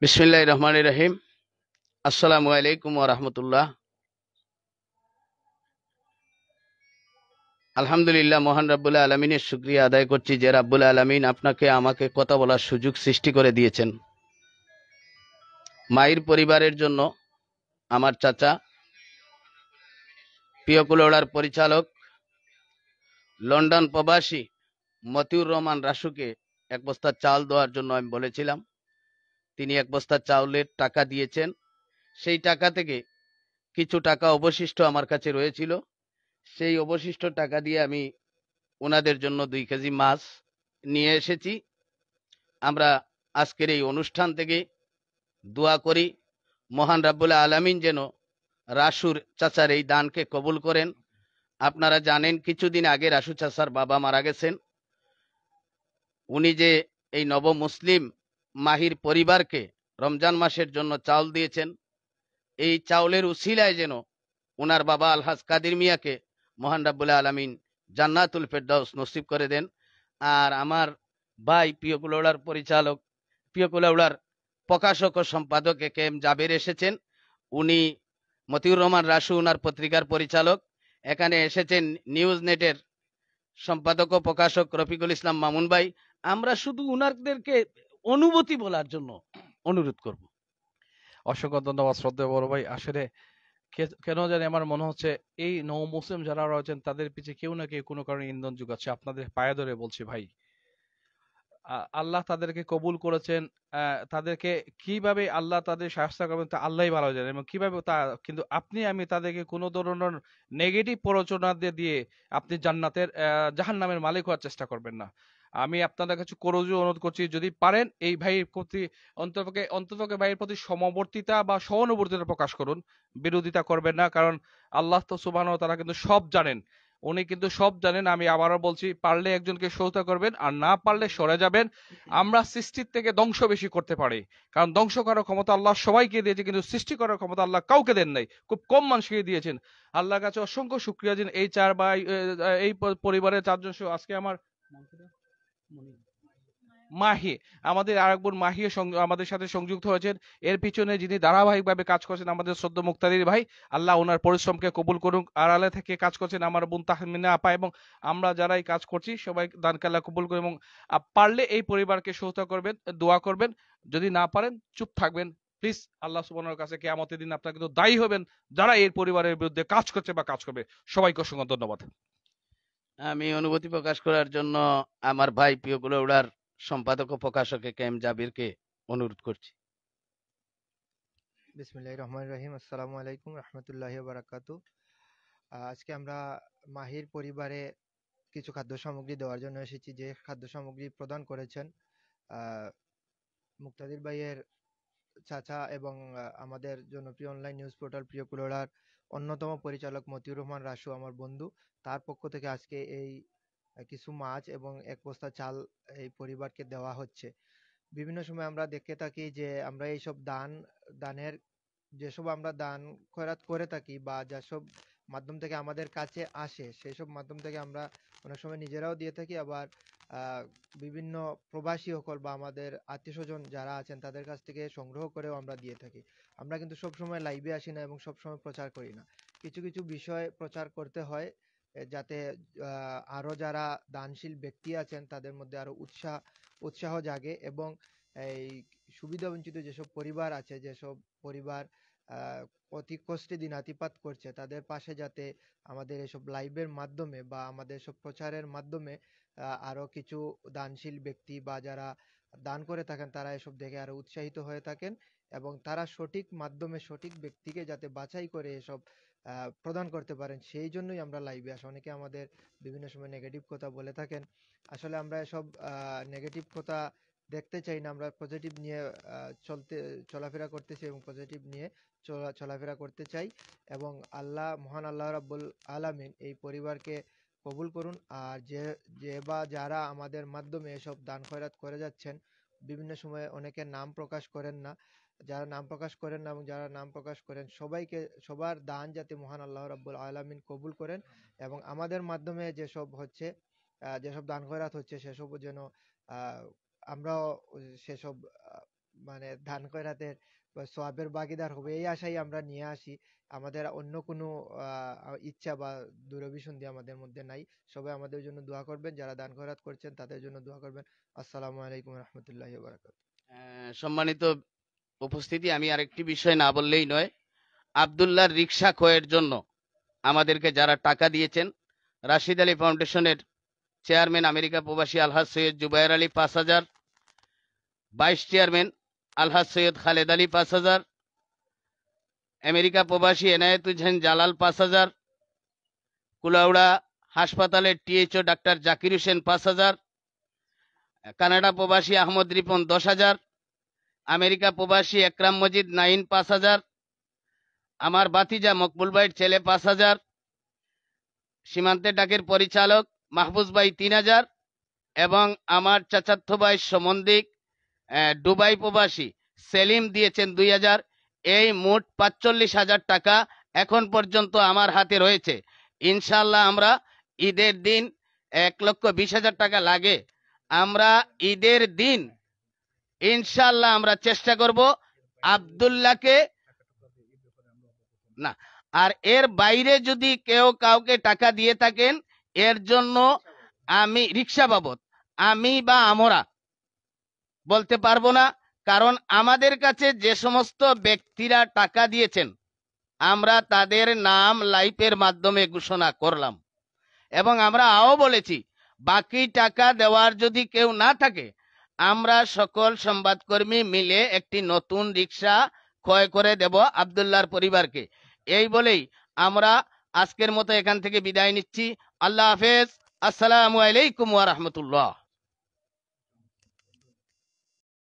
বিসমিল্লাহির রহমানির রহিম। আসসালামু আলাইকুম ওয়া রাহমাতুল্লাহ। আলহামদুলিল্লাহ, মহান রাব্বুল আলামিনের শুকরিয়া আদায় করছি যে রাব্বুল আলামিন আপনাকে আমাকে কথা বলার সুযোগ সৃষ্টি করে দিয়েছেন। মায়ের পরিবারের জন্য আমার চাচা পিয়কুলোড়ার পরিচালক লন্ডন প্রবাসী মতিউর রহমান রাসুকে এক বস্তা চাল দেওয়ার জন্য আমি বলেছিলাম। তিনি এক বস্তা চাউলের টাকা দিয়েছেন। সেই টাকা থেকে কিছু টাকা অবশিষ্ট আমার কাছে রয়েছিল। সেই অবশিষ্ট টাকা দিয়ে আমি ওনাদের জন্য 2 কেজি মাছ নিয়ে এসেছি। আমরা আজকের এই অনুষ্ঠান থেকে দোয়া করি মহান রাব্বুল আলামিন যেন রাসুর চাচার এই দানকে কবুল করেন। আপনারা জানেন কিছুদিন আগে রাসু চাচার বাবা মারা গেছেন। উনি যে এই নব মুসলিম মাহির পরিবারকে রমজান মাসের জন্য চাউল দিয়েছেন, এই চাউলের উসিলায় যেন ওনার বাবা আলহাজ কাদির মিয়াকে মহান রাব্বুল আলামিন জান্নাতুল ফেরদাউস নসিব করে দেন। আর আমার ভাই পিয়কুলাউড়ার পরিচালক, পিয়কুলাউড়ার প্রকাশক ও সম্পাদক এ কে এম জাবের এসেছেন। উনি মতিউর রহমান রাসু ওনার পত্রিকার পরিচালক। এখানে এসেছেন নিউজ নেটের সম্পাদক ও প্রকাশক রফিকুল ইসলাম মামুন ভাই। আমরা শুধু উনাদেরকে অনুভূতি বলার জন্য অনুরোধ করব। অসংখ্য ধন্যবাদ শ্রদ্ধেয় বড় ভাই। আসলে কেন জানি আমার মনে হচ্ছে এই নৌ মুসলিম যারা রয়েছেন তাদের পিছে কেউ না কেউ কোনো কারণে ইন্ধন যোগাচ্ছে। আপনাদের পায়ে ধরে বলছি ভাই, আল্লাহ তাদেরকে কবুল করেছেন। তাদেরকে কিভাবে আল্লাহ তাদের শায়েস্তা করবেন তা আল্লাহই ভালো জানেন, এবং কিভাবে তা কিন্তু আপনি আমি তাদেরকে কোনো ধরনের নেগেটিভ প্ররোচনা দিয়ে আপনি জান্নাতের জাহান্নামের মালিক হওয়ার চেষ্টা করবেন না। আমি আপনাদের কাছে করজোড়ে অনুরোধ করছি, যদি পারেন এই ভাইয়ের প্রতি অন্ততপক্ষে ভাইয়ের প্রতি সমবর্তিতা বা সহানুভূতিতা প্রকাশ করুন, বিরোধিতা করবেন না। কারণ আল্লাহ তো সুবহানাহু ওয়া তাআলা কিন্তু সব জানেন, উনি কিন্তু সব জানেন। আমি আবারও বলছি, পারলে একজনকে সহায়তা করবেন, আর না পারলে সরে যাবেন। আমরা সৃষ্টির থেকে ধ্বংস বেশি করতে পারি, কারণ ধ্বংস করার ক্ষমতা আল্লাহ সবাইকে দিয়েছে, কিন্তু সৃষ্টি করার ক্ষমতা আল্লাহ কাউকে দেন নাই, খুব কম মানুষকে দিয়েছেন। আল্লাহর কাছে অসংখ্য শুকরিয়া দিন এই চার ভাই, এই পরিবারের চারজন সহ আজকে আমার মাহি, আমাদের আরেক বোন মাহিও আমাদের সাথে সংযুক্ত হয়েছেন। এর পিছনে যিনি ধারাবাহিকভাবে কাজ করছেন আমাদের শ্রদ্ধ মুক্তাদির ভাই, আল্লাহ ওনার পরিশ্রমকে কবুল করুন। আড়ালে থেকে কাজ করছেন আমার বোন তাহমিনা আপা, এবং আমরা যারাই কাজ করছি সবাই দানকে আল্লাহ কবুল করুন। এবং পারলে এই পরিবারকে সহায়তা করবেন, দোয়া করবেন। যদি না পারেন চুপ থাকবেন প্লিজ। আল্লাহ সুবহানাহুর কাছে কিয়ামতের দিন আপনারা কিন্তু দায়ী হবেন যারা এই পরিবারের বিরুদ্ধে কাজ করছে বা কাজ করবে। সবাইকে অসংখ্য ধন্যবাদ। আমি অনুভূতি প্রকাশ করার জন্য আমার ভাই পিয়কুলাউড়ার সম্পাদক ও প্রকাশক এ কে এম জাবিরকে অনুরোধ করছি। বিসমিল্লাহির রহমানির রহিম। আসসালামু আলাইকুম রহমতুল্লাহি ওয়া বারাকাতুহু। আজকে আমরা মাহির পরিবারে কিছু খাদ্য সামগ্রী দেওয়ার জন্য এসেছি, যে খাদ্য সামগ্রী প্রদান করেছেন আহ, মুক্তাদির ভাইয়ের চাচা এবং আমাদের জনপ্রিয় অনলাইন নিউজ পোর্টাল প্রিয় কুলোড়ার অন্যতম পরিচালক মতিউর রহমান রাসু আমার বন্ধু। তার পক্ষ থেকে আজকে এই কিছু মাছ এবং এক বস্তা চাল এই পরিবারকে দেওয়া হচ্ছে। বিভিন্ন সময় আমরা দেখে থাকি যে আমরা এইসব দানের যেসব আমরা দান খয়রাত করে থাকি বা যেসব মাধ্যম থেকে আমাদের কাছে আসে, সেই সব মাধ্যম থেকে আমরা অনেক সময় নিজেরাও দিয়ে থাকি, আবার বিভিন্ন প্রবাসী সকল বা আমাদের আত্মীয় স্বজন যারা আছেন তাদের কাছ থেকে সংগ্রহ করেও আমরা দিয়ে থাকি। আমরা কিন্তু সব সময় লাইভে আসি না এবং সব সময় প্রচার করি না। কিছু কিছু বিষয় প্রচার করতে হয়, যাতে আরো যারা দানশীল ব্যক্তি আছেন তাদের মধ্যে আরো উৎসাহ জাগে, এবং এই সুবিধা বঞ্চিত যেসব পরিবার আছে, যেসব পরিবার আহ, অতি কষ্টে দিনাতিপাত করছে, তাদের পাশে যাতে আমাদের এসব লাইভের মাধ্যমে বা আমাদের সব প্রচারের মাধ্যমে আরো কিছু দানশীল ব্যক্তি বা যারা দান করে থাকেন তারা এসব দেখে আরো উৎসাহিত হয়ে থাকেন, এবং তারা সঠিক মাধ্যমে সঠিক ব্যক্তিকে যাতে বাছাই করে এসব প্রদান করতে পারেন, সেই জন্যই আমরা লাইভে আসি। অনেকে আমাদের বিভিন্ন সময় নেগেটিভ কথা বলে থাকেন, আসলে আমরা এসব নেগেটিভ কথা দেখতে চাই না। আমরা পজিটিভ নিয়ে চলাফেরা করতেছি এবং পজিটিভ নিয়ে চলাফেরা করতে চাই। এবং মহান আল্লাহ রাব্বুল আলামিন এই পরিবারকে কবুল করুন। আর যে যে বা যারা আমাদের মাধ্যমে এসব দান খয়রাত করে যাচ্ছেন, বিভিন্ন সময়ে অনেকে নাম প্রকাশ করেন না, যারা নাম প্রকাশ করেন না এবং যারা নাম প্রকাশ করেন সবাইকে, সবার দান যাতে মহান আল্লাহ রাব্বুল আলামিন কবুল করেন, এবং আমাদের মাধ্যমে যেসব হচ্ছে, যেসব দান খয়রাত হচ্ছে সেসব যেন আহ আমরাও সেসব মানে দান খয়রাতের বা সওয়াবের ভাগীদার হবে, এই আশাই আমরা নিয়ে আসি। আমাদের অন্য কোনো ইচ্ছা বা দূরভিসন্ধি আমাদের মধ্যে নাই। সবাই আমাদের জন্য দোয়া করবেন, যারা দান খয়রাত করছেন তাদের জন্য দোয়া করবেন। আসসালামু আলাইকুম রহমতুল্লাহি ওয়া বারাকাতুহু। সম্মানিত উপস্থিতি, আমি আরেকটি বিষয় না বললেই নয়। আব্দুল্লাহর রিক্সা ক্রয়ের জন্য আমাদেরকে যারা টাকা দিয়েছেন, রাশিদ আলী ফাউন্ডেশনের চেয়ারম্যান আমেরিকা প্রবাসী আলহাজ সৈয়দ জুবায়ের আলী ৫,০০০, ভাইস চেয়ারম্যান আলহাজ সৈয়দ খালেদ আলী ৫,০০০, আমেরিকা প্রবাসী এনায়েত হোসেন জালাল ৫,০০০, কুলাউড়া হাসপাতালের THO doctor Zakir Hossain ৫,০০০, Canada প্রবাসী আহমদ রিপন ১০,০০০, আমেরিকা প্রবাসী একরাম মজিদ নাইন ৫,০০০, আমার বাতিজা মকবুল ভাইয়ের ছেলে ৫,০০০, সীমান্তের ডাকের পরিচালক মাহফুজ ভাই ৩,০০০, এবং আমার চাচাতো ভাই সমন্দিক দুবাই প্রবাসী সেলিম দিয়েছেন ২,০০০। এই মোট ৪৫,০০০ টাকা এখন পর্যন্ত আমার হাতে রয়েছে। ইনশাল্লাহ আমরা ঈদের দিন ১,২০,০০০ টাকা লাগে, আমরা ঈদের দিন ইনশাল্লাহ আমরা চেষ্টা করব আব্দুল্লাহকে না, আর এর বাইরে যদি কেউ কাউকে টাকা দিয়ে থাকেন, এর জন্য আমি রিক্সা বাবদ আমি বা আমরা বলতে পারবো না, কারণ আমাদের কাছে যে সমস্ত ব্যক্তিরা টাকা দিয়েছেন আমরা তাদের নাম লাইভের মাধ্যমে ঘোষণা করলাম, এবং আমরা বলেছি বাকি টাকা দেওয়ার যদি কেউ না থাকে আমরা সকল সংবাদকর্মী মিলে একটি নতুন রিক্সা ক্রয় করে দেব আব্দুল্লাহর পরিবারকে। এই বলেই আমরা আজকের মতো এখান থেকে বিদায় নিচ্ছি। আল্লাহ হাফেজ। আসসালামু আলাইকুম ওয়া রাহমাতুল্লাহ।